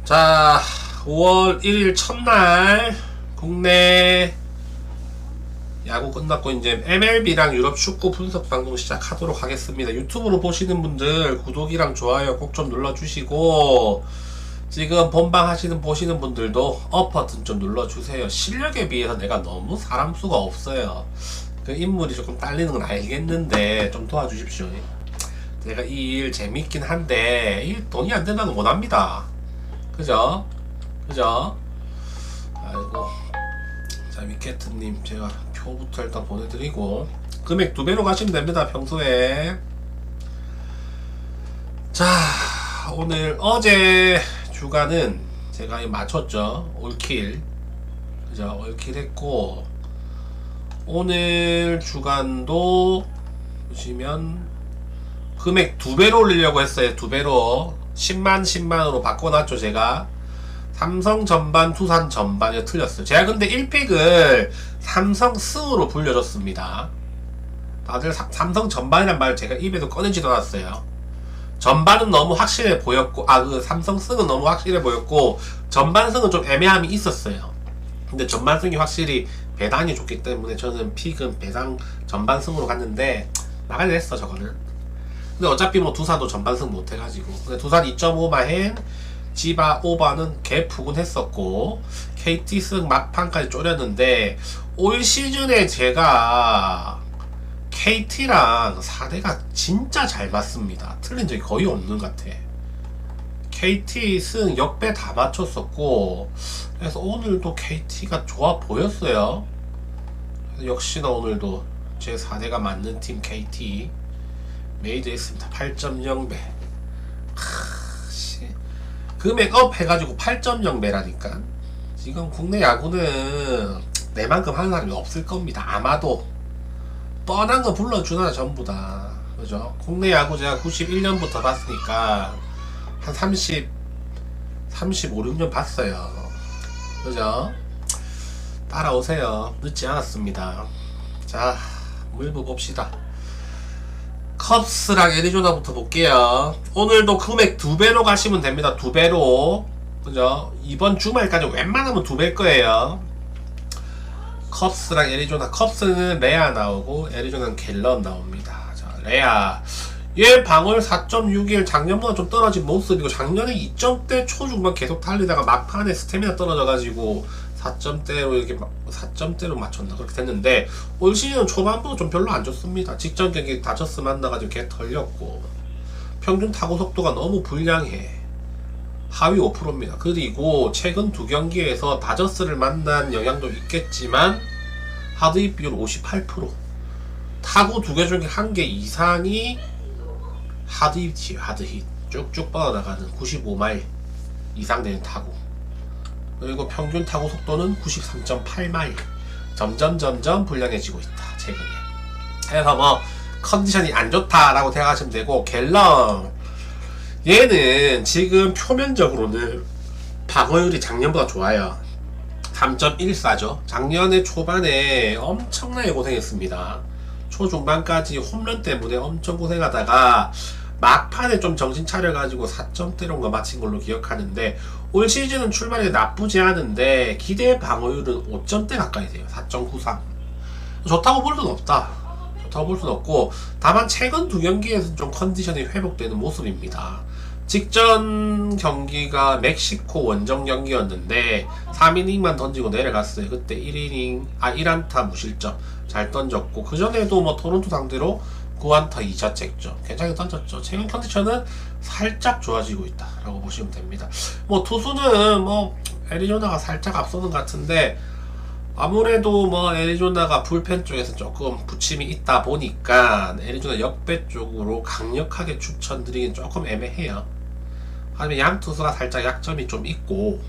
자, 5월 1일 첫날 국내 야구 끝났고 이제 MLB랑 유럽 축구 분석 방송 시작하도록 하겠습니다. 유튜브로 보시는 분들 구독이랑 좋아요 꼭 좀 눌러주시고, 지금 본방 보시는 분들도 업 버튼 좀 눌러주세요. 실력에 비해서 내가 너무 사람 수가 없어요. 그 인물이 조금 딸리는 건 알겠는데 좀 도와주십시오. 내가 이 일 재밌긴 한데 일 돈이 안 된다는 건 못합니다. 그죠? 아이고. 자, 위켓트님 제가 표부터 일단 보내드리고, 금액 2배로 가시면 됩니다. 평소에. 자, 오늘 어제 주간은 제가 맞췄죠. 올킬. 그죠? 올킬 했고, 오늘 주간도 보시면 금액 2배로 올리려고 했어요. 2배로 10만으로 바꿔놨죠. 제가 삼성 전반, 두산 전반이 틀렸어요. 제가 근데 1픽을 삼성 승으로 불려줬습니다. 다들 삼성 전반이란 말 제가 입에도 꺼내지도 않았어요. 전반은 너무 확실해 보였고, 그 삼성 승은 너무 확실해 보였고, 전반 승은 좀 애매함이 있었어요. 근데 전반 승이 확실히 배당이 좋기 때문에 저는 픽은 배당 전반 승으로 갔는데 나가려 했어 저거는. 근데 어차피 뭐 두산도 전반승 못해가지고, 근데 두산 2.5마엔 지바 오바는 개푸근 했었고, KT 승 막판까지 쪼렸는데, 올 시즌에 제가 KT랑 4대가 진짜 잘 맞습니다. 틀린 적이 거의 없는 것 같아. KT 승 역배 다 맞췄었고, 그래서 오늘도 KT가 좋아 보였어요. 역시나 오늘도 제 4대가 맞는 팀 KT 메이드 했습니다. 8.0배. 금액 업 해가지고 8.0배라니까. 지금 국내 야구는 내만큼 하는 사람이 없을 겁니다. 아마도 뻔한 거 불러주나 전부 다. 그죠? 국내 야구 제가 91년부터 봤으니까 한 35, 6년 봤어요. 그죠? 따라오세요. 늦지 않았습니다. 자, 물부 봅시다. 컵스랑 애리조나부터 볼게요. 오늘도 금액 2배로 가시면 됩니다. 2배로. 그죠? 이번 주말까지 웬만하면 2배일 거예요. 컵스랑 애리조나. 컵스는 레아 나오고 애리조나는 갤런 나옵니다. 자, 레아. 얘 방울 4.61 작년보다 좀 떨어진 모습이고, 작년에 2점대 초중반 계속 달리다가 막판에 스태미나 떨어져가지고 4점대로 맞췄나 그렇게 됐는데, 올 시즌 초반부터 좀 별로 안 좋습니다. 직전 경기 다저스 만나가지고 개 털렸고, 평균 타구 속도가 너무 불량해. 하위 5%입니다. 그리고 최근 2경기에서 다저스를 만난 영향도 있겠지만 하드hit 비율 58%. 타구 2개 중에 1개 이상이 하드hit이에요. 하드hit 쭉쭉 뻗어나가는 95마일 이상 되는 타구. 그리고 평균 타구 속도는 93.8마일. 점점 불량해지고 있다 최근에. 그래서 뭐 컨디션이 안 좋다라고 생각하시면 되고, 갤런 얘는 지금 표면적으로는 방어율이 작년보다 좋아요. 3.14죠 작년에 초반에 엄청나게 고생했습니다. 초중반까지 홈런 때문에 엄청 고생하다가 막판에 좀 정신 차려가지고 4점대로 거 마친 걸로 기억하는데, 올 시즌은 출발이 나쁘지 않은데 기대 방어율은 5점대 가까이 돼요. 4.93. 좋다고 볼 수는 없다. 좋다고 볼 수는 없고, 다만 최근 2경기에서는 좀 컨디션이 회복되는 모습입니다. 직전 경기가 멕시코 원정 경기였는데 3이닝만 던지고 내려갔어요. 그때 1안타 무실점 잘 던졌고, 그전에도 뭐 토론토 상대로 9안타 2자책점 괜찮게 던졌죠. 최근 컨디션은 살짝 좋아지고 있다 라고 보시면 됩니다. 뭐 투수는 뭐 애리조나가 살짝 앞서는 것 같은데, 아무래도 뭐 애리조나가 불펜 쪽에서 조금 부침이 있다 보니까 애리조나 역배 쪽으로 강력하게 추천드리긴 조금 애매해요. 하지만 양 투수가 살짝 약점이 좀 있고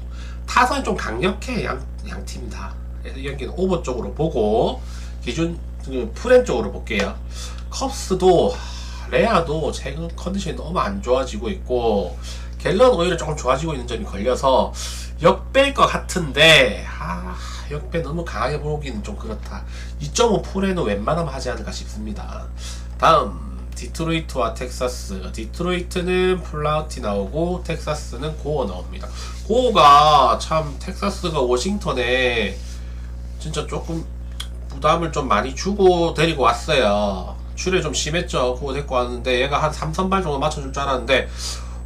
타선이 좀 강력해. 양 팀 다. 그래서 이 경기는 오버 쪽으로 보고, 기준 프렌 쪽으로 볼게요. 컵스도 레아도 최근 컨디션이 너무 안 좋아지고 있고, 갤런 오히려 조금 좋아지고 있는 점이 걸려서 역배일 것 같은데, 역배 너무 강하게 보기는 좀 그렇다. 2.5%는 웬만하면 하지 않을까 싶습니다. 다음 디트로이트와 텍사스. 디트로이트는 플라우티 나오고 텍사스는 고어 나옵니다. 고어가 참 텍사스가 워싱턴에 진짜 조금 부담을 좀 많이 주고 데리고 왔어요. 출혈 좀 심했죠. 그거 데리고 왔는데 얘가 한 3선발 정도 맞춰줄 줄 알았는데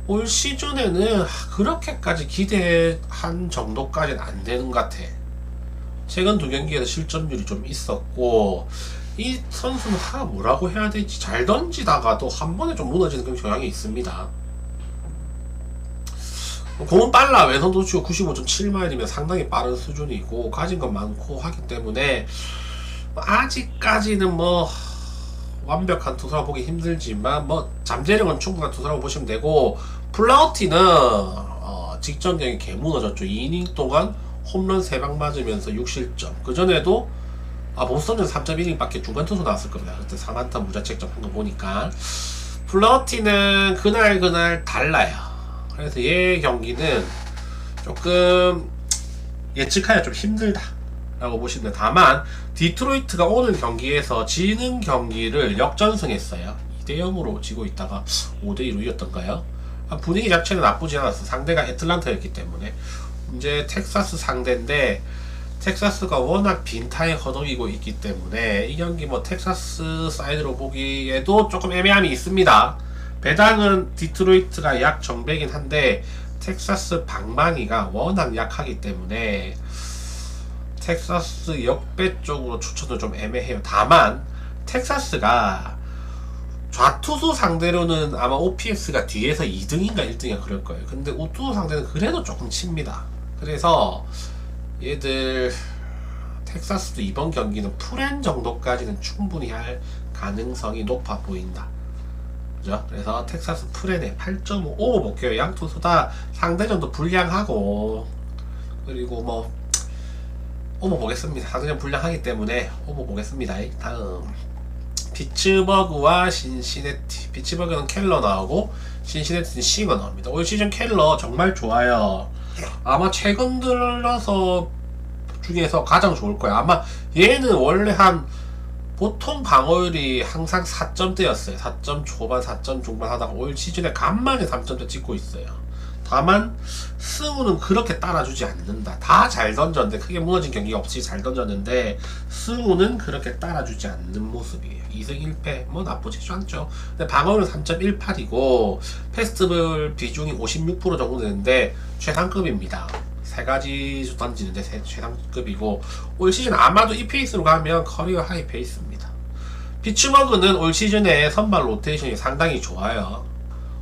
올 시즌에는 그렇게까지 기대한 정도까지는 안 되는 것 같아. 최근 두 경기에서 실점률이 좀 있었고 이 선수는 뭐라고 해야 되지? 잘 던지다가도 한 번에 좀 무너지는 그런 경향이 있습니다. 공은 빨라. 왼손 도치고 95.7마일이면 상당히 빠른 수준이고 가진 건 많고 하기 때문에 아직까지는 뭐 완벽한 투수라고 보기 힘들지만 뭐 잠재력은 충분한 투수라고 보시면 되고 플라우티는 직전 경기 개 무너졌죠. 2이닝 동안 홈런 3방 맞으면서 6실점. 그전에도 보스턴은 3.1이닝밖에 중간 투수 나왔을 겁니다. 그때 3안타 무자책점 한 거 보니까 플라우티는 그날 달라요. 그래서 얘 경기는 조금 예측하기가 좀 힘들다 라고 보시면, 다만 디트로이트가 오늘 경기에서 지는 경기를 역전승했어요. 2대0으로 지고 있다가 5대2로 이겼던가요? 분위기 자체는 나쁘지 않았어. 상대가 애틀란타였기 때문에. 이제 텍사스 상대인데 텍사스가 워낙 빈타에 허덕이고 있기 때문에 이 경기 뭐 텍사스 사이드로 보기에도 조금 애매함이 있습니다. 배당은 디트로이트가 약 정배긴 한데 텍사스 방망이가 워낙 약하기 때문에 텍사스 역배 쪽으로 추천도 좀 애매해요. 다만 텍사스가 좌투수 상대로는 아마 OPS가 뒤에서 2등인가 1등인가 그럴 거예요. 근데 우투수 상대는 그래도 조금 칩니다. 그래서 얘들 텍사스도 이번 경기는 풀엔 정도까지는 충분히 할 가능성이 높아 보인다. 그죠? 그래서 텍사스 풀엔에 8.5 오버 볼게요. 양 투수 다 상대전도 불량하고, 그리고 뭐 오버 보겠습니다. 상대전 불량하기 때문에 오버 보겠습니다. 다음 피츠버그와 신시내티. 피츠버그는 켈러 나오고 신시내티는 싱어 나옵니다. 올 시즌 켈러 정말 좋아요. 아마 최근 들어서 중에서 가장 좋을 거예요. 아마 얘는 원래 보통 방어율이 항상 4점대였어요. 4점 초반, 4점 중반 하다가 올 시즌에 간만에 3점대 찍고 있어요. 다만 승우는 그렇게 따라주지 않는다. 다 잘 던졌는데, 크게 무너진 경기가 없이 잘 던졌는데 승우는 그렇게 따라주지 않는 모습이에요. 2승 1패 뭐 나쁘지 않죠. 근데 방어율은 3.18이고 패스트볼 비중이 56% 정도 되는데 최상급입니다. 세 가지 던지는데 최상급이고 올 시즌 아마도 이 페이스로 가면 커리어 하이 페이스입니다. 피츠버그는 올 시즌에 선발 로테이션이 상당히 좋아요.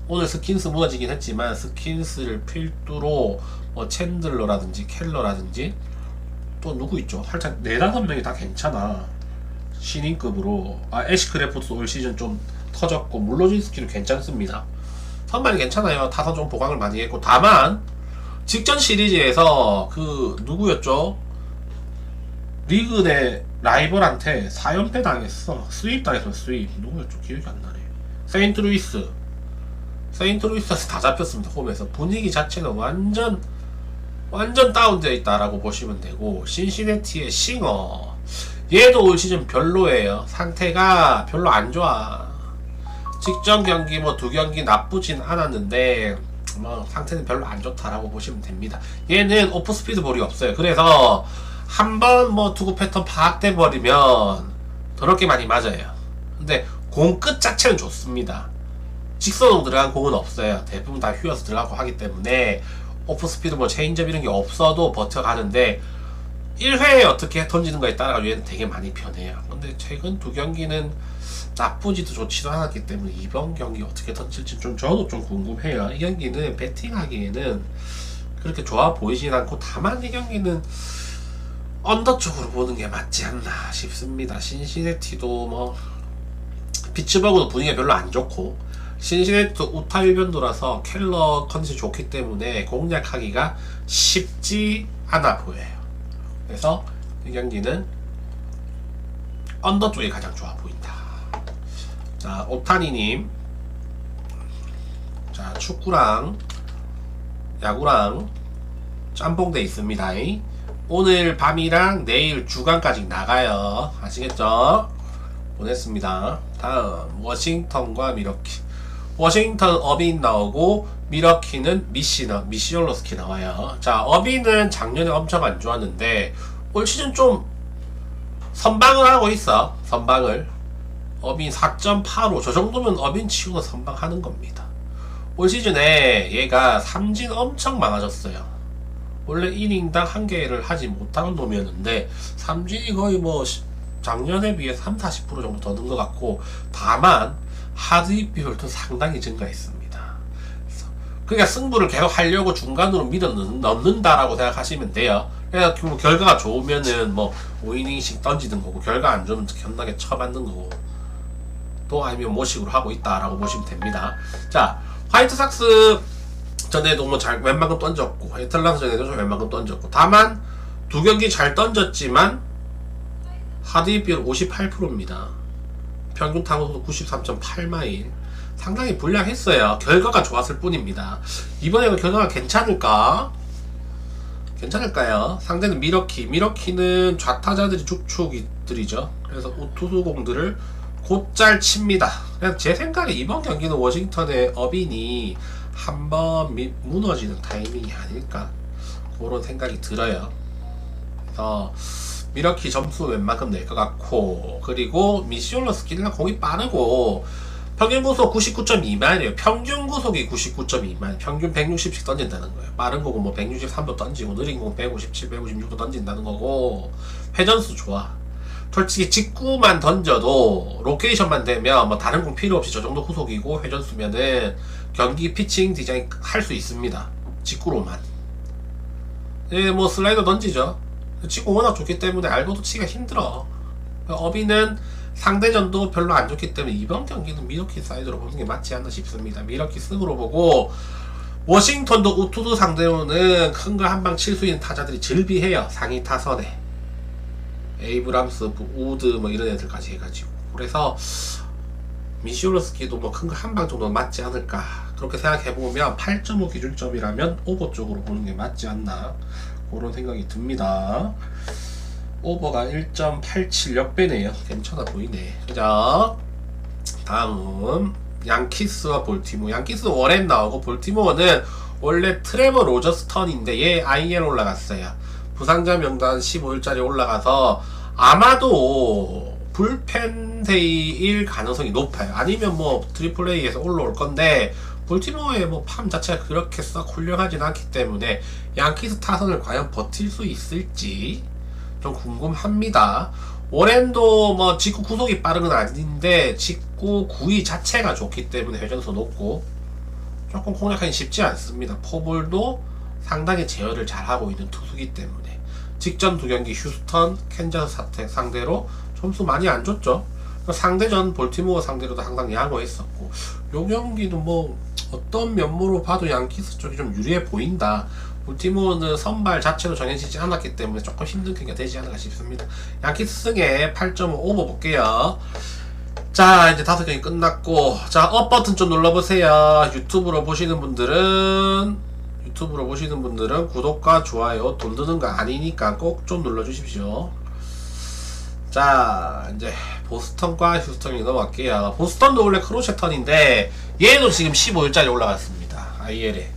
오늘 스킨스 무너지긴 했지만 스킨스를 필두로 챈들러라든지 켈러라든지 또 누구 있죠? 살짝 4-5명이 다 괜찮아. 신인급으로. 애쉬크래프트도 올 시즌 좀 터졌고 물로진스키도 괜찮습니다. 선발이 괜찮아요. 타선 좀 보강을 많이 했고, 다만 직전 시리즈에서 누구였죠? 리그 내 라이벌한테 4연패 당했어. 스윕 당했어. 스윕 누구였죠? 기억이 안 나네. 세인트루이스에서 다 잡혔습니다. 홈에서. 분위기 자체는 완전 다운되어 있다라고 보시면 되고, 신시내티의 싱어, 얘도 올 시즌 별로예요. 상태가 별로 안 좋아. 직전 경기 2경기 나쁘진 않았는데 상태는 별로 안 좋다라고 보시면 됩니다. 얘는 오프스피드 볼이 없어요. 그래서 한번 투구 패턴 파악돼 버리면 더럽게 많이 맞아요. 근데 공 끝 자체는 좋습니다. 직선으로 들어간 공은 없어요. 대부분 다 휘어서 들어가고 하기 때문에 오프스피드 볼, 체인지업 이런 게 없어도 버텨가는데 1회에 어떻게 던지는 거에 따라 얘는 되게 많이 변해요. 근데 최근 두 경기는 나쁘지도 좋지도 않았기 때문에 이번 경기 어떻게 던질지 저도 좀 궁금해요. 이 경기는 배팅하기에는 그렇게 좋아 보이진 않고, 다만 이 경기는 언더 쪽으로 보는 게 맞지 않나 싶습니다. 신시내티도 피츠버그도 분위기가 별로 안 좋고, 신시내티도 우타일변도라서 켈러 컨디션이 좋기 때문에 공략하기가 쉽지 않아 보여요. 그래서 이 경기는 언더 쪽이 가장 좋아 보인다. 자, 오타니님. 자, 축구랑 야구랑 짬뽕돼 있습니다. 오늘 밤이랑 내일 주간까지 나가요. 아시겠죠? 보냈습니다. 다음 워싱턴과 미러키. 워싱턴 어빈 나오고 미러키는 미시올로스키 나와요. 자, 어빈은 작년에 엄청 안 좋았는데 올 시즌 좀 선방을 하고 있어. 선방을. 어빈 4.85 저 정도면 어빈 치고는 선방하는 겁니다. 올 시즌에 얘가 삼진 엄청 많아졌어요. 원래 이닝당 한 개를 하지 못하는 놈이었는데 삼진이 거의 뭐 작년에 비해 30-40% 정도 더 는 것 같고, 다만 하드입 비율도 상당히 증가했습니다. 그러니까 승부를 계속 하려고 중간으로 밀어 넣는다라고 생각하시면 돼요. 그래서 결과가 좋으면은 뭐 5이닝씩 던지는 거고, 결과 안 좋으면 견나게 쳐맞는 거고, 또 아니면 모식으로 하고 있다라고 보시면 됩니다. 자, 화이트삭스 전에도 뭐 웬만큼 던졌고, 애틀란타 전에도 좀 웬만큼 던졌고, 다만 두 경기 잘 던졌지만 하드입 비율 58%입니다. 평균 타구도 93.8마일. 상당히 불량했어요. 결과가 좋았을 뿐입니다. 이번에는 결과가 괜찮을까? 괜찮을까요? 상대는 미러키. 미러키는 좌타자들이 축축이들이죠. 그래서 우투수공들을 곧잘 칩니다. 그냥 제 생각에 이번 경기는 워싱턴의 어빈이 한번 무너지는 타이밍이 아닐까, 그런 생각이 들어요. 그래서 미러키 점수 웬만큼 낼 것 같고, 그리고 미시올로스키는 공이 빠르고 평균 구속 99.2마일이에요. 평균 구속이 99.2마일. 평균 160씩 던진다는 거예요. 빠른 거고 뭐 163도 던지고, 느린 거 157, 156도 던진다는 거고, 회전수 좋아. 솔직히 직구만 던져도 로케이션만 되면 뭐 다른 공 필요 없이 저 정도 구속이고 회전수면은 경기 피칭 디자인 할 수 있습니다. 직구로만. 예, 뭐 슬라이더 던지죠. 치고 워낙 좋기 때문에 알고도 치기가 힘들어. 어비는 상대전도 별로 안 좋기 때문에 이번 경기는 미러키 사이드로 보는 게 맞지 않나 싶습니다. 미러키 승으로 보고, 워싱턴도 우투수 상대로는 큰 거 한 방 칠 수 있는 타자들이 즐비해요. 상위 타선에 에이브람스, 우드 뭐 이런 애들까지 해가지고. 그래서 미시올로스키도 뭐 큰 거 한 방 정도는 맞지 않을까, 그렇게 생각해보면 8.5 기준점이라면 오버 쪽으로 보는 게 맞지 않나, 그런 생각이 듭니다. 오버가 1.87 역배네요. 괜찮아 보이네. 자, 다음 양키스와 볼티모. 양키스 워렌 나오고, 볼티모어는 원래 트레버 로저스 턴인데 얘 IL 올라갔어요. 부상자 명단 15일짜리 올라가서 아마도 불펜 데이일 가능성이 높아요. 아니면 뭐 트리플 A에서 올라올 건데, 볼티모어의 뭐 팜 자체가 그렇게 썩 훌륭하진 않기 때문에 양키스 타선을 과연 버틸 수 있을지 좀 궁금합니다. 워렌도 뭐 직구 구속이 빠른 건 아닌데 직구 구위 자체가 좋기 때문에 회전수 높고 조금 공략하기 쉽지 않습니다. 포볼도 상당히 제어를 잘하고 있는 투수기 때문에. 직전 두 경기 휴스턴, 캔자스 상대로 점수 많이 안 줬죠. 상대전 볼티모어 상대로도 항상 양호했었고, 요 경기도 뭐 어떤 면모로 봐도 양키스 쪽이 좀 유리해 보인다. 볼티모어는 선발 자체도 정해지지 않았기 때문에 조금 힘든 경기가 되지 않을까 싶습니다. 양키스 승에 8.5 오버 볼게요. 자, 이제 5경기 끝났고, 자, 업 버튼 좀 눌러보세요. 유튜브로 보시는 분들은 구독과 좋아요 돈 드는 거 아니니까 꼭 좀 눌러주십시오. 자, 이제 보스턴과 휴스턴이 넘어갈게요. 보스턴도 원래 크로셰 턴인데 얘도 지금 15일짜리 올라갔습니다. IL에.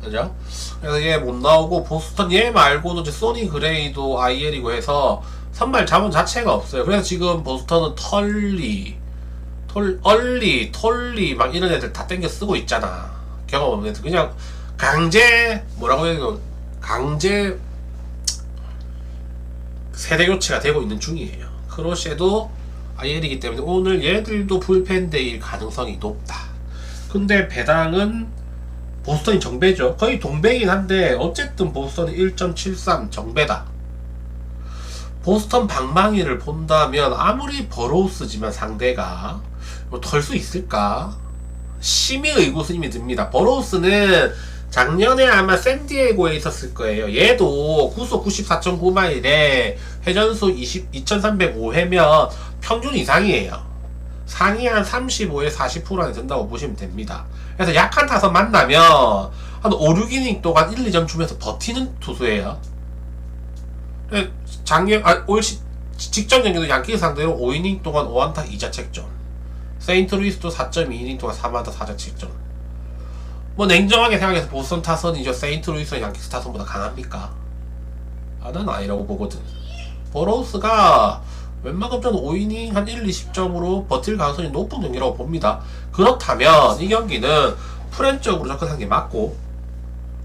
그죠? 그래서 얘 못 나오고, 보스턴 얘 말고도 이제 소니 그레이도 IL이고 해서 선발 자원 자체가 없어요. 그래서 지금 보스턴은 털리 막 이런 애들 다 땡겨 쓰고 있잖아. 경험 없는 애들. 그냥 뭐라고 해야 되나, 강제 세대 교체가 되고 있는 중이에요. 크로셰도 IL이기 때문에 오늘 얘들도 불펜데일 가능성이 높다. 근데 배당은 보스턴이 정배죠. 거의 동배이긴 한데 어쨌든 보스턴이 1.73 정배다. 보스턴 방망이를 본다면 아무리 버로우스지만 상대가 덜 수 있을까? 심히 의구심이 듭니다. 버로우스는 작년에 아마 샌디에고에 있었을 거예요. 얘도 구속 94.9마일에 회전수 2305회면 평균 이상이에요. 상위 한 35에 40% 안에 든다고 보시면 됩니다. 그래서 약한 타선 만나면 한 5, 6이닝 동안 1, 2점 주면서 버티는 투수예요. 직전 경기도 양키스 상대로 5이닝 동안 5안타 2자책점. 세인트루이스도 4.2이닝 동안 3안타 4자책점. 뭐 냉정하게 생각해서 보스턴 타선이죠. 세인트루이스는 양키스 타선보다 강합니까? 아, 난 아니라고 보거든. 버로우스가 웬만큼 저는 5이닝 한 1, 20점으로 버틸 가능성이 높은 경기라고 봅니다. 그렇다면 이 경기는 프렌적으로 접근한 게 맞고,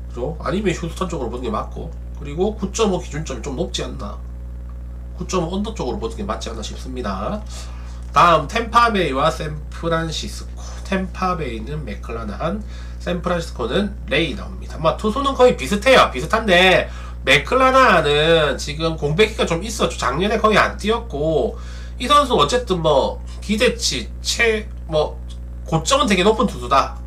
그죠? 아니면 휴스턴 쪽으로 보는 게 맞고, 그리고 9.5 기준점이 좀 높지 않나, 9.5 언더 쪽으로 보는 게 맞지 않나 싶습니다. 다음 템파베이와 샌프란시스코. 템파베이는 맥클라나한, 샌프란시스코는 레이 나옵니다. 투수는 거의 비슷해요. 비슷한데 맥클라나는 지금 공백기가 좀 있었죠. 작년에 거의 안 뛰었고, 이 선수 어쨌든 기대치 고점은 되게 높은 투수다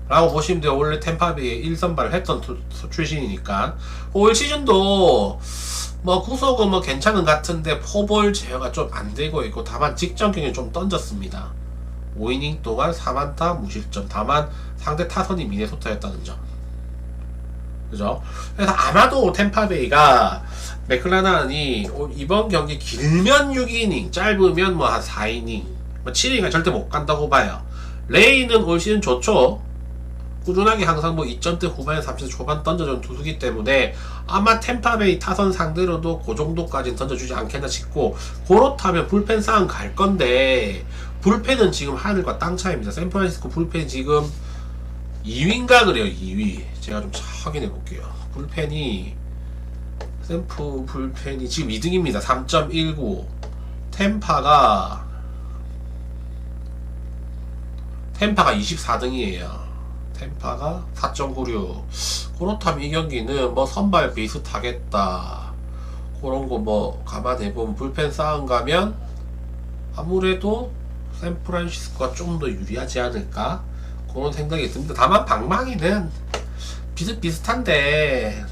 라고 보시면 돼요. 원래 템파베이에 1선발을 했던 투수 출신이니까. 올 시즌도 구속은 괜찮은 것 같은데 포볼 제어가 좀 안 되고 있고, 다만 직전 경기에 좀 던졌습니다. 5이닝 동안 3안타 무실점. 다만 상대 타선이 미네소타였다는 점. 그죠? 그래서 아마도 템파베이가 맥클라나니 이번 경기 길면 6이닝, 짧으면 한 4이닝, 7이닝은 절대 못 간다고 봐요. 레이는 올 시즌 좋죠. 꾸준하게 항상 2점대 후반에 3점 초반 던져준 투수기 때문에 아마 템파베이 타선 상대로도 그 정도까지는 던져주지 않겠나 싶고, 그렇다면 불펜 싸움 갈 건데, 불펜은 지금 하늘과 땅 차이입니다. 샌프란시스코 불펜이 지금 2위인가 그래요. 2위. 제가 좀 확인해 볼게요. 불펜이 지금 2등입니다. 3.19. 템파가 24등이에요. 템파가 4.96. 그렇다면 이 경기는 선발 비슷하겠다. 그런 거 감안해보면 불펜 싸움 가면 아무래도 샌프란시스코가 좀 더 유리하지 않을까? 그런 생각이 듭니다. 다만 방망이는 비슷비슷한데,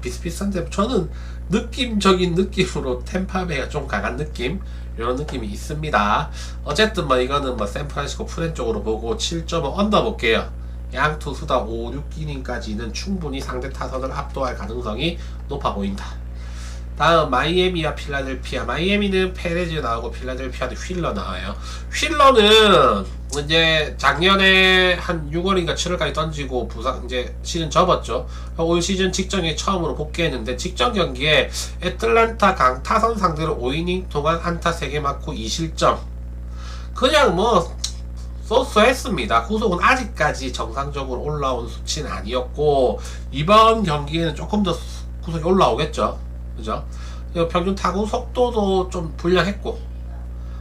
비슷비슷한데 저는 느낌적인 느낌으로 템파베이가 좀 강한 느낌, 이런 느낌이 있습니다. 어쨌든 이거는 샌프란시스코 프렌 쪽으로 보고 7.5 언더 볼게요. 양 투수 다 5, 6이닝까지는 충분히 상대 타선을 압도할 가능성이 높아 보인다. 다음 마이애미와 필라델피아. 마이애미는 페레즈 나오고 필라델피아도 휠러 나와요. 휠러는 이제 작년에 한 6월인가 7월까지 던지고 이제 시즌 접었죠. 올 시즌 직전에 처음으로 복귀했는데, 직전 경기에 애틀란타 강타선 상대로 5이닝 동안 안타 3개 맞고 2실점. 그냥 쏘쏘했습니다. 구속은 아직까지 정상적으로 올라온 수치는 아니었고, 이번 경기에는 조금 더 구속이 올라오겠죠. 그죠? 평균 타구 속도도 좀 불량했고,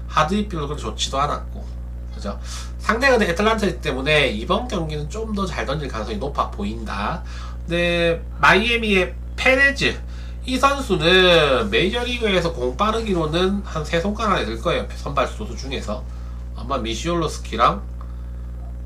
하드hit비도 그렇게 좋지도 않았고, 그죠? 상대가 근데 애틀란타이기 때문에 이번 경기는 좀 더 잘 던질 가능성이 높아 보인다. 근데 마이애미의 페레즈, 이 선수는 메이저리그에서 공 빠르기로는 한 3손가락 안에 들 거예요. 선발 투수 중에서 아마 미시올로스키랑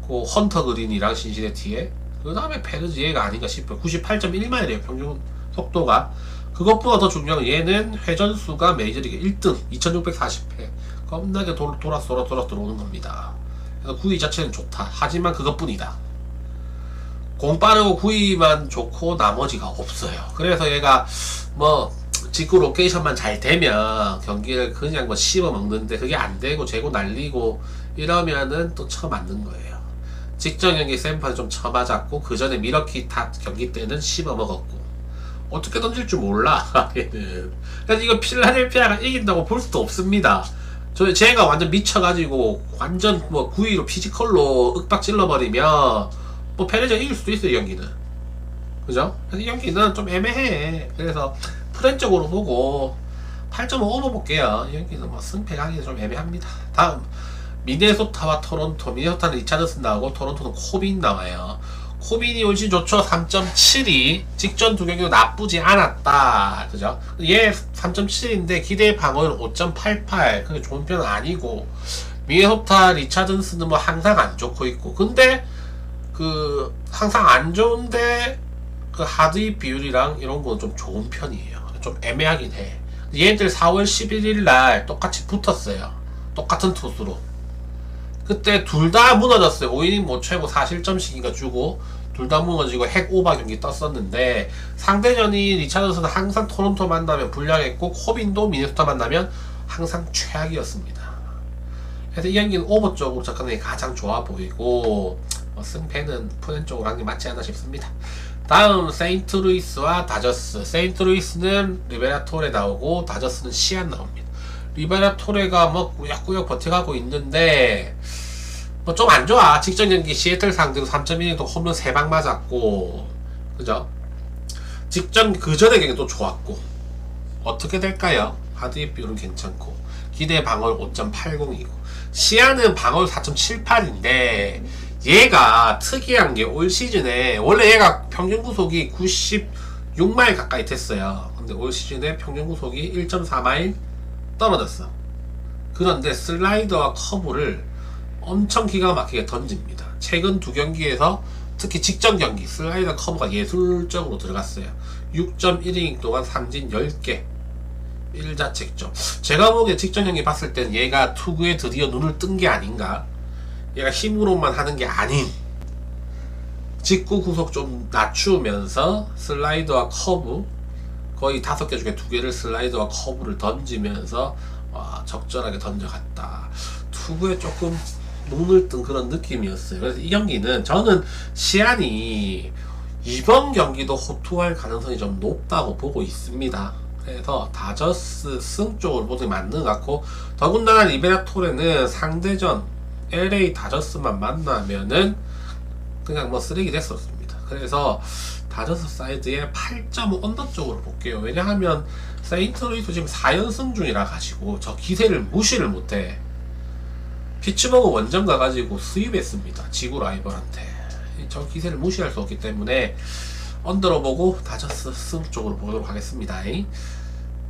헌터 그린이랑 신시내티에, 그 다음에 페르즈 얘가 아닌가 싶어요. 98.1마일이에요 평균 속도가. 그것보다 더 중요한 건 얘는 회전수가 메이저리그 1등 2640회 겁나게 돌아 들어오는 겁니다. 그래서 구위 자체는 좋다. 하지만 그것뿐이다. 공 빠르고 구위만 좋고 나머지가 없어요. 그래서 얘가 직구 로케이션만 잘 되면 경기를 그냥 씹어 먹는데, 그게 안 되고 재고 날리고 이러면은 또 쳐맞는 거예요. 직전 경기 샘플 좀 쳐맞았고, 그 전에 미러키 타 경기 때는 씹어 먹었고, 어떻게 던질 줄 몰라. 얘는. 그래서 이거 필라델피아가 이긴다고 볼 수도 없습니다. 제가 완전 미쳐가지고 완전 9위로 피지컬로 윽박 찔러버리면 페레즈가 이길 수도 있어요. 이 경기는. 그죠? 그래서 이 경기는 좀 애매해. 그래서 프렌 쪽으로 보고 8.5 오버 볼게요. 이 경기는 승패 가기는 좀 애매합니다. 다음 미네소타와 토론토. 미네소타는 리차드슨 나오고 토론토는 코빈 나와요. 코빈이 훨씬 좋죠. 3.72. 직전 두 경기도 나쁘지 않았다. 그죠? 얘 3.7인데 기대 방어율 5.88. 그게 좋은 편은 아니고, 미네소타 리차드슨은 항상 안 좋고 있고, 근데 항상 안 좋은데 하드hit 비율이랑 이런 건 좀 좋은 편이에요. 좀 애매하긴 해. 얘들 4월 11일 날 똑같이 붙었어요. 똑같은 투수로. 그때 둘 다 무너졌어요. 5이닝 못 채고 4실점씩인가 주고 둘 다 무너지고 핵 오바 경기 떴었는데, 상대전이 리차더슨은 항상 토론토 만나면 불리했고, 코빈도 미네소타 만나면 항상 최악이었습니다. 그래서 이 경기는 오버 쪽으로 접근하는 게 가장 좋아 보이고, 승패는 푸넨 쪽으로 하는 게 맞지 않나 싶습니다. 다음 세인트루이스와 다저스. 세인트루이스는 리베라 토레 나오고 다저스는 시안 나옵니다. 리베라 토레가 뭐 꾸역꾸역 버텨가고 있는데 뭐 좀 안 좋아. 직전 경기 시애틀 상대로 3.1도 홈런 3방 맞았고, 그죠? 직전 그 전에 경기 또 좋았고, 어떻게 될까요? 하드hit 비율은 괜찮고 기대 방어율 5.80이고 시안은 방어율 4.78인데 얘가 특이한 게 올 시즌에 원래 얘가 평균 구속이 96마일 가까이 됐어요. 근데 올 시즌에 평균 구속이 1.4마일 떨어졌어. 그런데 슬라이더와 커브를 엄청 기가 막히게 던집니다. 최근 두 경기에서 특히 직전 경기 슬라이더 커브가 예술적으로 들어갔어요. 6.1이닝 동안 삼진 10개 1자책점. 제가 보기에 직전 경기 봤을 땐 얘가 투구에 드디어 눈을 뜬 게 아닌가. 얘가 힘으로만 하는 게 아닌 직구 구속 좀 낮추면서 슬라이더와 커브 거의 5개 중에 2개를 슬라이더와 커브를 던지면서 적절하게 던져갔다. 투구에 조금 눈을 뜬 그런 느낌이었어요. 그래서 이 경기는 저는 시안이 이번 경기도 호투할 가능성이 좀 높다고 보고 있습니다. 그래서 다저스 승 쪽으로 보는 게 맞는 것 같고, 더군다나 리베라 토레는 상대전 LA 다저스만 만나면은 그냥 뭐 쓰레기 됐었습니다. 그래서 다저스 사이드에 8.5 언더 쪽으로 볼게요. 왜냐하면 세인트루이스 지금 4연승 중이라 가지고 저 기세를 무시를 못해. 피츠버그 원정 가가지고 수입했습니다. 지구 라이벌한테. 저 기세를 무시할 수 없기 때문에 언더로 보고 다저스 승 쪽으로 보도록 하겠습니다.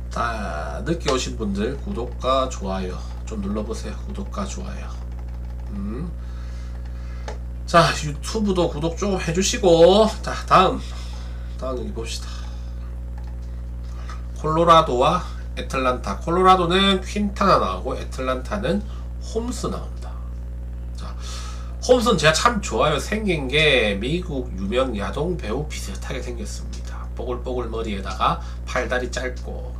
자, 늦게 오신 분들 구독과 좋아요 좀 눌러보세요. 구독과 좋아요. 자, 유튜브도 구독 좀 해주시고, 자, 다음 여기 봅시다. 콜로라도와 애틀란타. 콜로라도는 퀸타나 나오고 애틀란타는 홈스 나온다. 자, 홈스는 제가 참 좋아요. 생긴 게 미국 유명 야동 배우 비슷하게 생겼습니다. 뽀글뽀글 머리에다가 팔다리 짧고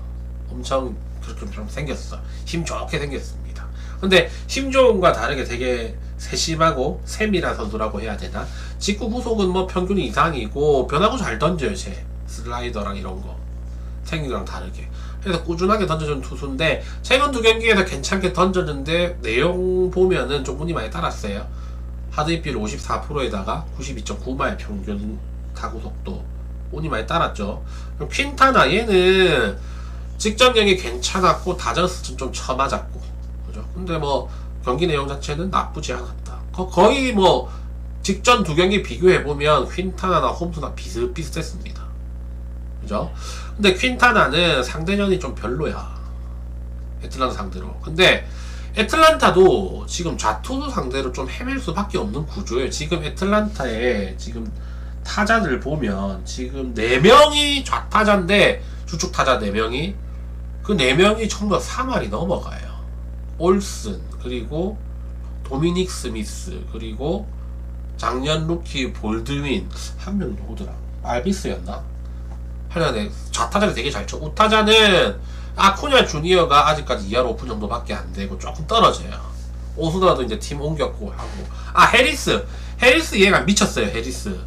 엄청 그렇게 좀 생겼어. 힘 좋게 생겼습니다. 근데 힘 좋은과 다르게 되게 세심하고 세밀한 선수라고 해야 되나? 직구 구속은 뭐 평균 이상이고 변화구 잘 던져요. 제 슬라이더랑 이런 거 생긴 거랑 다르게. 그래서 꾸준하게 던져주는 투수인데 최근 두 경기에서 괜찮게 던졌는데 내용 보면은 좀 운이 많이 따랐어요. 하드hit 비율 54%에다가 92.9마일 평균 타구 속도 운이 많이 따랐죠. 그럼 퀸타나 얘는 직전 경기 괜찮았고 다저스는 좀 쳐맞았고, 그죠? 근데 뭐 경기 내용 자체는 나쁘지 않았다. 거의 뭐 직전 두 경기 비교해보면 퀸타나나 홈스나 비슷비슷했습니다. 그죠? 근데 퀸타나는 상대전이 좀 별로야. 애틀란타 상대로. 근데 애틀란타도 지금 좌투수 상대로 좀 헤맬 수밖에 없는 구조예요. 지금 애틀란타에 지금 타자들 보면 지금 4명이 좌타자인데 주축 타자 4명이 그 4명이 전부 다 3할이 넘어가요. 올슨, 그리고 도미닉 스미스, 그리고 작년 루키 볼드윈, 한 명 누구더라? 알비스였나? 하여간에 좌타자를 되게 잘 쳐. 우타자는 아쿠냐 주니어가 아직까지 2할 오픈 정도밖에 안 되고 조금 떨어져요. 오수나도 이제 팀 옮겼고 하고. 아, 해리스 얘가 미쳤어요. 해리스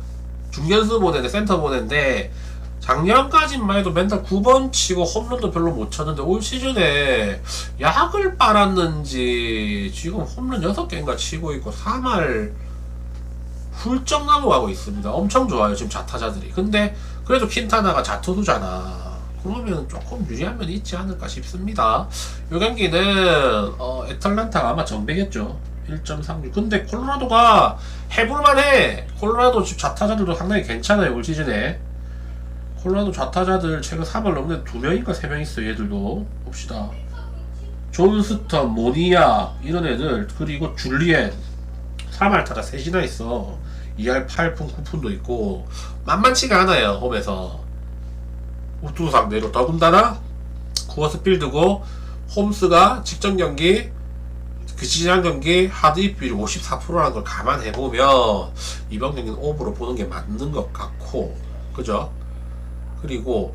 중견수 보내는데 센터 보내는데 작년까지만 해도 맨날 9번 치고 홈런도 별로 못 쳤는데 올 시즌에 약을 빨았는지 지금 홈런 6개인가 치고 있고 3할 훌쩍 넘어가고 있습니다. 엄청 좋아요 지금 좌타자들이. 근데 그래도 퀸타나가 좌투수잖아. 그러면 조금 유리한 면이 있지 않을까 싶습니다. 이 경기는 애틀란타가 아마 정배겠죠. 1.36. 근데 콜로라도가 해볼만해. 콜로라도 지금 좌타자들도 상당히 괜찮아요 올 시즌에. 콜로라도 좌타자들 최근 3할 넘는 2명인가 3명 있어. 얘들도 봅시다. 존스턴, 모니아 이런 애들, 그리고 줄리엔 3할 타자 3이나 있어. 2할 8푼 9푼도 있고 만만치가 않아요. 홈에서 우투 상대로. 더군다나 쿠어스 필드고 홈스가 직전 경기 지난 경기 하드 잇비율이 54%라는 걸 감안해보면 이번 경기는 오버로 보는 게 맞는 것 같고, 그죠? 그리고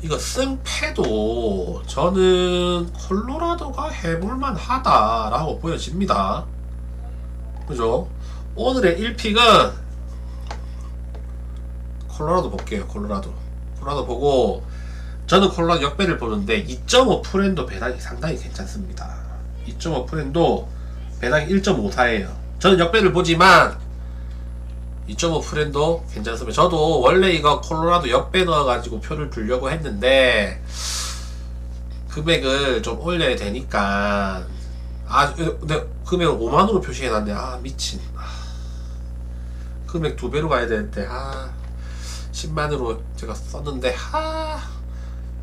이거 승패도 저는 콜로라도가 해볼만 하다라고 보여집니다. 그죠? 오늘의 1픽은 콜로라도 볼게요. 콜로라도 보고, 저는 콜로라도 역배를 보는데 2.5 프렌도 배당이 상당히 괜찮습니다. 2.5 프렌도 배당이 1.54예요. 저는 역배를 보지만 2.5 프렌도 괜찮습니다. 저도 원래 이거 콜로라도 역배 넣어가지고 표를 주려고 했는데 금액을 좀 올려야 되니까, 근데 금액을 5만으로 표시해놨네. 미친. 금액 2배로 가야 되는데 10만으로 제가 썼는데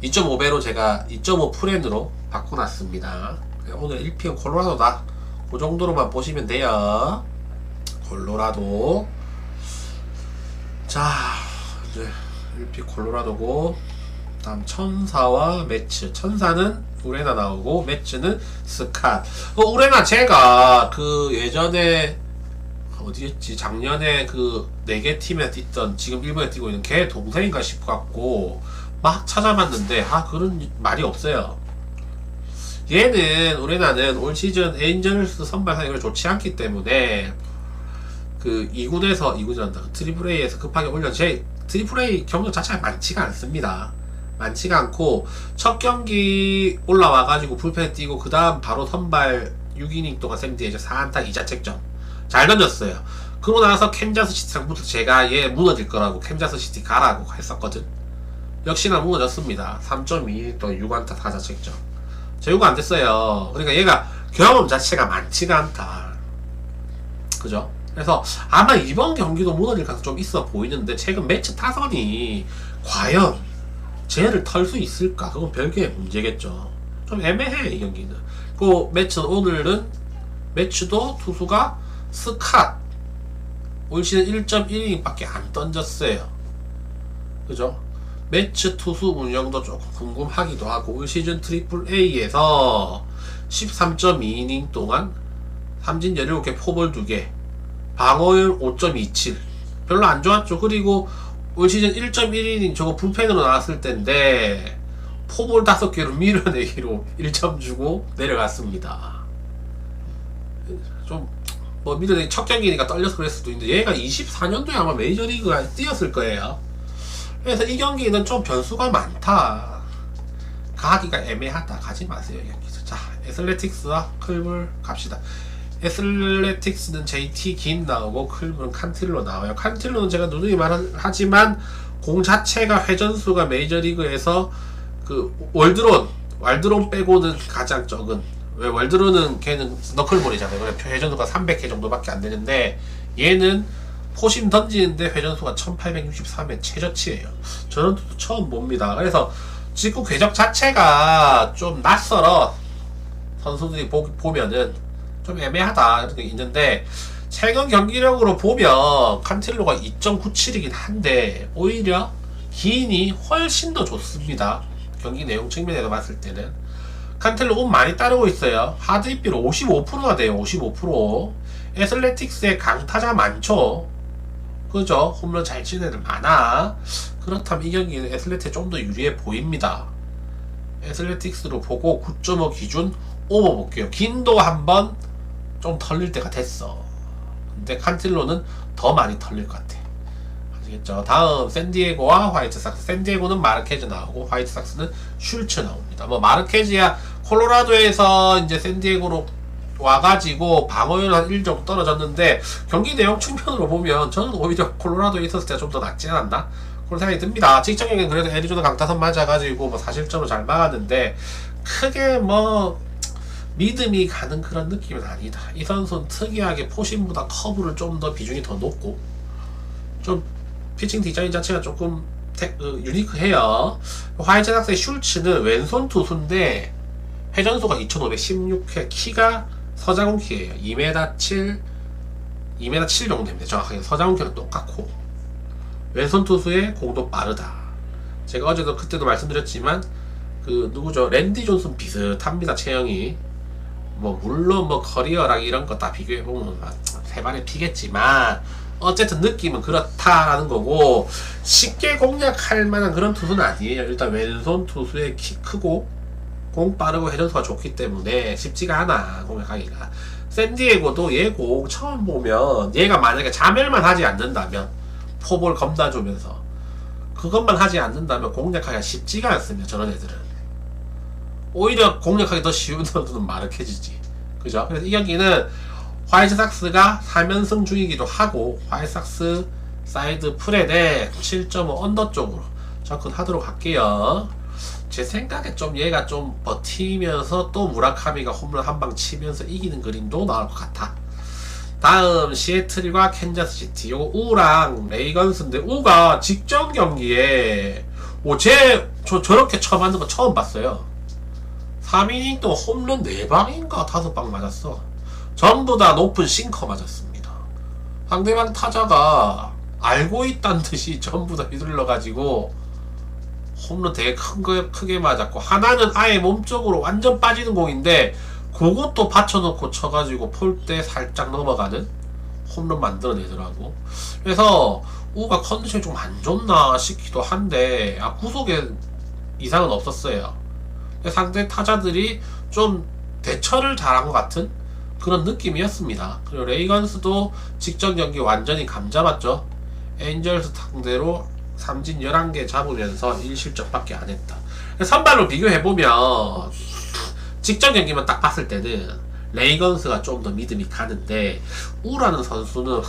2.5배로 제가 2.5 프렌으로 바꿔놨습니다. 오늘 1픽은 콜로라도다. 그 정도로만 보시면 돼요. 콜로라도. 자, 이제 1픽 콜로라도고, 다음 천사와 매츠. 천사는 우레나 나오고 매츠는 스캇. 우레나 제가 그 예전에 어디였지, 작년에 그 4개 팀에 뛰던, 지금 일본에 뛰고 있는 걔 동생인가 싶어갖고 막 찾아봤는데 그런 말이 없어요. 얘는, 우레나는 올 시즌 에인절스 선발 사이가 좋지 않기 때문에 그 2군이란다. 트리플 A에서 급하게 제 트리플 A 경력 자체가 많지가 않습니다. 많지가 않고, 첫 경기 올라와가지고 불펜 뛰고 그 다음 바로 선발 6이닝 동안 샌디에이저 4안타 2자책점 잘 던졌어요. 그러고 나서 캔자스시티랑부터 제가 얘 무너질 거라고 캔자스시티 가라고 했었거든. 역시나 무너졌습니다. 3.2이닝 동안 6안타 4자책점. 제구가 안 됐어요. 그러니까 얘가 경험 자체가 많지가 않다. 그죠? 그래서 아마 이번 경기도 무너질 가능성이 좀 있어 보이는데, 최근 매치 타선이 과연 쟤를 털 수 있을까? 그건 별개의 문제겠죠. 좀 애매해, 이 경기는. 그 오늘은 매치도 투수가 스캇 올 시즌 1.1이닝밖에 안 던졌어요. 그죠? 매치 투수 운영도 조금 궁금하기도 하고, 올 시즌 트리플 A에서 13.2이닝 동안 삼진 17개, 포볼 2개, 방어율 5.27, 별로 안 좋았죠. 그리고 올 시즌 1.1이닝 저거 불펜으로 나왔을 때인데 포볼 5개로 밀어내기로 1점 주고 내려갔습니다. 좀 밀어내기 첫 경기니까 떨려서 그랬을 수도 있는데, 얘가 24년도에 아마 메이저리그에 뛰었을 거예요. 그래서 이 경기는 좀 변수가 많다. 가기가 애매하다. 가지 마세요, 이 경기. 자, 애슬레틱스와 클블 갑시다. 애슬레틱스는 JT 긴 나오고 클블은 칸틸로 나와요. 칸틸로는 제가 누누이 말하지만 공 자체가 회전수가 메이저리그에서 그 왈드론 빼고는 가장 적은, 왜 월드로는 걔는 너클볼이잖아요. 그래 회전수가 300회 정도밖에 안 되는데, 얘는 포심 던지는데 회전수가 1863회 최저치예요. 저는 처음 봅니다. 그래서 직구 궤적 자체가 좀 낯설어. 선수들이 보면은 좀 애매하다 있는데, 최근 경기력으로 보면 칸틸로가 2.97이긴 한데 오히려 기인이 훨씬 더 좋습니다. 경기 내용 측면에서 봤을 때는 칸틸로 운 많이 따르고 있어요. 하드 잇비로 55%가 돼요. 55%. 애슬레틱스에 강타자 많죠. 그죠? 홈런 잘 치는 애들 많아. 그렇다면 이 경기는 애슬레틱이 좀 더 유리해 보입니다. 애슬레틱스로 보고 9.5 기준 오버 볼게요. 긴도 한번 좀 털릴 때가 됐어. 근데 칸틸로는 더 많이 털릴 것 같아. 아시겠죠? 다음 샌디에고와 화이트삭스. 샌디에고는 마르케즈 나오고 화이트삭스는 슐츠 나옵니다. 마르케즈야 콜로라도에서 이제 샌디에고로 와가지고 방어율 한 1 정도 떨어졌는데, 경기 내용 측면으로 보면 저는 오히려 콜로라도에 있었을 때 좀 더 낫지 않았나? 그런 생각이 듭니다. 직전 경기는 그래도 애리조나 강타선 맞아가지고 4실점으로 잘 막았는데, 크게 믿음이 가는 그런 느낌은 아니다. 이 선수는 특이하게 포심보다 커브를 좀 더 비중이 더 높고, 좀 피칭 디자인 자체가 조금 유니크해요. 화이트삭스의 슐츠는 왼손 투수인데 회전수가 2516회, 키가 서장훈 키예요. 2m 7 정도 됩니다. 정확하게 서장훈 키랑 똑같고, 왼손 투수의 공도 빠르다. 제가 그때도 말씀드렸지만 그 누구죠? 랜디 존슨 비슷합니다. 체형이. 뭐 물론 뭐 커리어랑 이런 거 다 비교해보면 세 발에 피겠지만 어쨌든 느낌은 그렇다라는 거고, 쉽게 공략할 만한 그런 투수는 아니에요. 일단 왼손 투수의 키 크고 공 빠르고 회전수가 좋기 때문에 쉽지가 않아 공략하기가. 샌디에고도 얘 공 처음 보면 얘가 만약에 자멸만 하지 않는다면, 포볼 겁나 주면서 그것만 하지 않는다면 공략하기가 쉽지가 않습니다. 저런 애들은 오히려 공략하기 더 쉬운 선수는 마르케즈지. 그죠? 그래서 이 경기는 화이트삭스가 3연승 중이기도 하고, 화이트삭스 사이드 프렛에 7.5 언더 쪽으로 접근하도록 할게요. 제 생각에 좀 얘가 좀 버티면서 또 무라카미가 홈런 한 방 치면서 이기는 그림도 나올 것 같아. 다음 시애틀과 캔자스시티. 요거 우랑 레이건스인데, 우가 직전 경기에 저렇게 처음 하는 거 처음 봤어요. 3이닝 또 홈런 4방인가 5방 맞았어. 전부 다 높은 싱커 맞았습니다. 상대방 타자가 알고 있다는 듯이 전부 다 휘둘러가지고 홈런 되게 크게 맞았고, 하나는 아예 몸쪽으로 완전 빠지는 공인데 그것도 받쳐놓고 쳐가지고 폴대 살짝 넘어가는 홈런 만들어내더라고. 그래서 우가 컨디션이 좀 안 좋나 싶기도 한데, 구속에 이상은 없었어요. 상대 타자들이 좀 대처를 잘한 것 같은 그런 느낌이었습니다. 그리고 레이건스도 직전 경기 완전히 감잡았죠. 엔젤스 상대로 삼진 11개 잡으면서 1실점밖에 안 했다. 선발로 비교해보면 직전 경기만 딱 봤을 때는 레이건스가 좀 더 믿음이 가는데, 우라는 선수는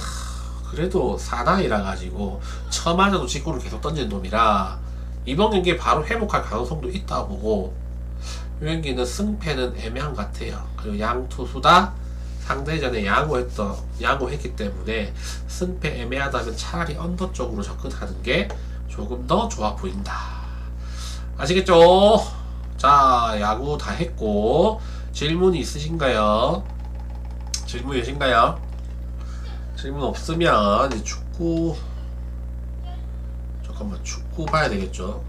그래도 사나이라 가지고 처맞아도 직구를 계속 던지는 놈이라 이번 경기에 바로 회복할 가능성도 있다고 보고, 이 경기는 승패는 애매한 것 같아요. 그리고 양 투수 다 상대전에 양호했기 때문에 승패 애매하다면 차라리 언더 쪽으로 접근하는 게 조금 더 좋아 보인다. 아시겠죠? 자, 야구 다 했고, 질문이 있으신가요? 질문 있으신가요? 질문 없으면 이제 축구 봐야 되겠죠?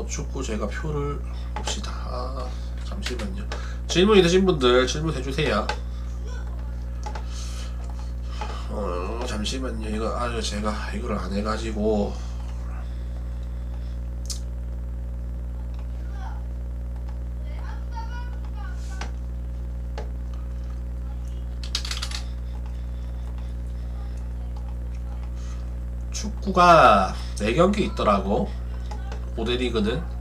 축구 제가 표를 봅시다. 잠시만요. 질문 있으신 분들 질문 해주세요. 잠시만요. 이거 제가 이거를 안 해가지고. 축구가 4경기 있더라고. 5대 리그는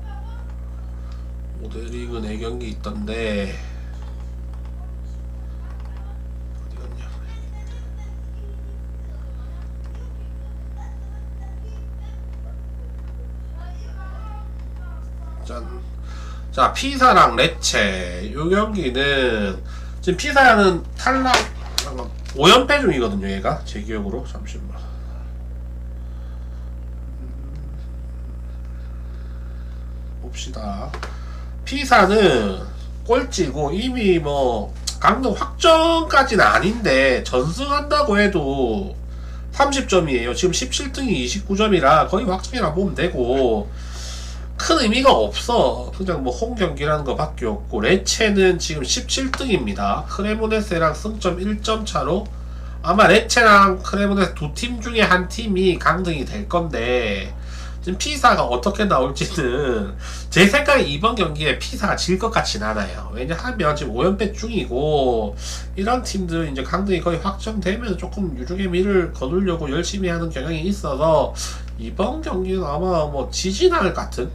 4경기 있던데, 어디갔냐? 자, 피사랑 레체. 요 경기는 지금 피사는 탈락 5연패 중이거든요. 얘가 제 기억으로. 잠시만. 봅시다. 피사는 꼴찌고 이미 뭐 강등 확정까지는 아닌데, 전승한다고 해도 30점이에요. 지금 17등이 29점이라 거의 확정이라 보면 되고, 큰 의미가 없어. 그냥 뭐 홈경기라는 거 밖에 없고, 레체는 지금 17등입니다. 크레모네세랑 승점 1점 차로 아마 레체랑 크레모네세 두 팀 중에 한 팀이 강등이 될 건데, 지금 피사가 어떻게 나올지는 제 생각에 이번 경기에 피사가 질 것 같진 않아요. 왜냐하면 지금 5연패 중이고, 이런 팀들은 이제 강등이 거의 확정되면 조금 유중의 미를 거두려고 열심히 하는 경향이 있어서 이번 경기는 아마 뭐 지진할 같은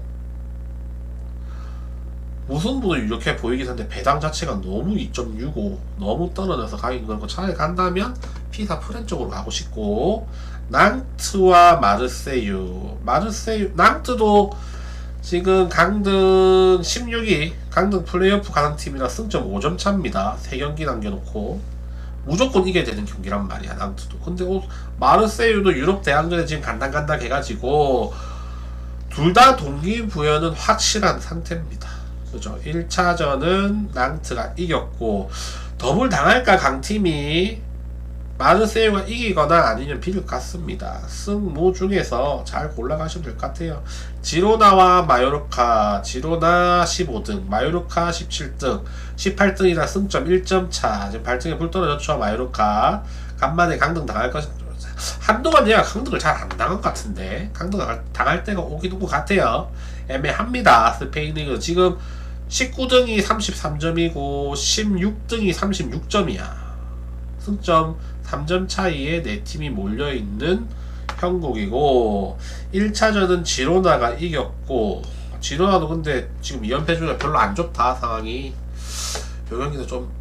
무승부는 이렇게 보이긴 한데, 배당 자체가 너무 2.65 너무 떨어져서 가기 그렇고, 차라리 간다면 피사 프렌 쪽으로 가고 싶고, 낭트와 마르세유. 낭트도 지금 강등 16위, 강등 플레이오프 가는 팀이라 승점 5점 차입니다. 3경기 남겨놓고 무조건 이겨야 되는 경기란 말이야, 낭트도. 근데 마르세유도 유럽 대항전에 지금 간당간당 해가지고 둘 다 동기부여는 확실한 상태입니다. 그죠? 1차전은 낭트가 이겼고, 더블 당할까 강팀이 많은 세유가 이기거나 아니면 비를 같습니다. 승무 중에서 잘 골라가시면 될 것 같아요. 지로나와 마요르카, 지로나 15등, 마요르카 17등, 18등이라 승점 1점 차. 지금 발등에 불 떨어졌죠, 마요르카. 간만에 강등 당할 것이, 한동안 얘가 강등을 잘 안 당한 것 같은데, 강등 당할 때가 오긴 온 것 같아요. 애매합니다. 스페인 리그. 지금 19등이 33점이고, 16등이 36점이야. 승점 3점 차이에 4팀이 몰려있는 형국이고, 1차전은 지로나가 이겼고, 지로나도 근데 지금 2연패 중에 별로 안 좋다 상황이. 요 경기도 좀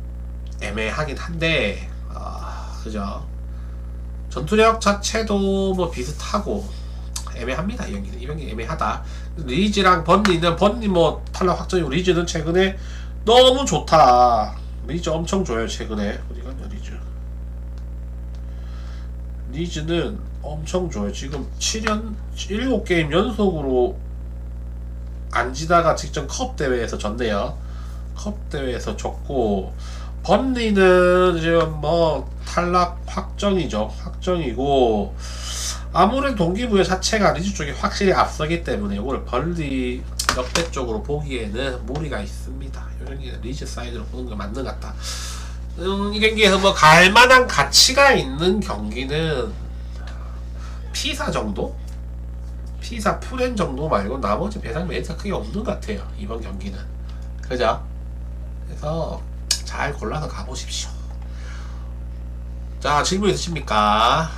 애매하긴 한데, 그죠? 전투력 자체도 뭐 비슷하고 애매합니다. 이 경기 애매하다. 리즈랑 번니 뭐 탈락 확정이고, 리즈는 최근에 너무 좋다. 리즈 엄청 좋아요. 최근에 어디갔냐 리즈는 엄청 좋아요. 지금 7게임 연속으로 안 지다가 직전 컵 대회에서 졌네요. 컵 대회에서 졌고, 번니는 지금 뭐 탈락 확정이고, 아무래도 동기부여 자체가 리즈 쪽이 확실히 앞서기 때문에 이걸 번리 역대 쪽으로 보기에는 무리가 있습니다. 이런 리즈 사이드로 보는 게 맞는 것 같다. 이 경기에서 뭐 갈만한 가치가 있는 경기는 피사 정도? 피사 프렌 정도 말고 나머지 배당 메리트가 크게 없는 것 같아요. 이번 경기는. 그죠? 그래서 잘 골라서 가보십시오. 자, 질문 있으십니까?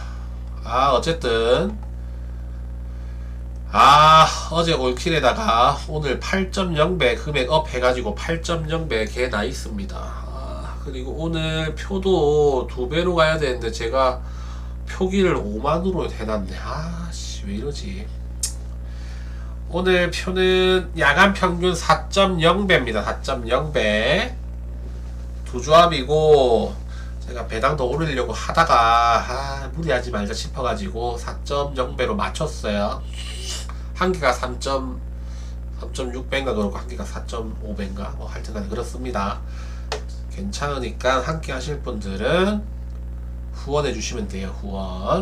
어쨌든 어제 올킬에다가 오늘 8.0배 금액 업 해가지고 8.0배 개 나있습니다. 그리고 오늘 표도 2배로 가야 되는데 제가 표기를 5만으로 해놨네. 왜 이러지? 오늘 표는 야간 평균 4.0배입니다. 4.0배. 두 조합이고, 제가 배당 더 올리려고 하다가, 무리하지 말자 싶어가지고 4.0배로 맞췄어요. 한 개가 3.6배인가 그렇고, 한 개가 4.5배인가? 뭐, 하여튼간 그렇습니다. 괜찮으니까 함께 하실 분들은 후원해 주시면 돼요. 후원.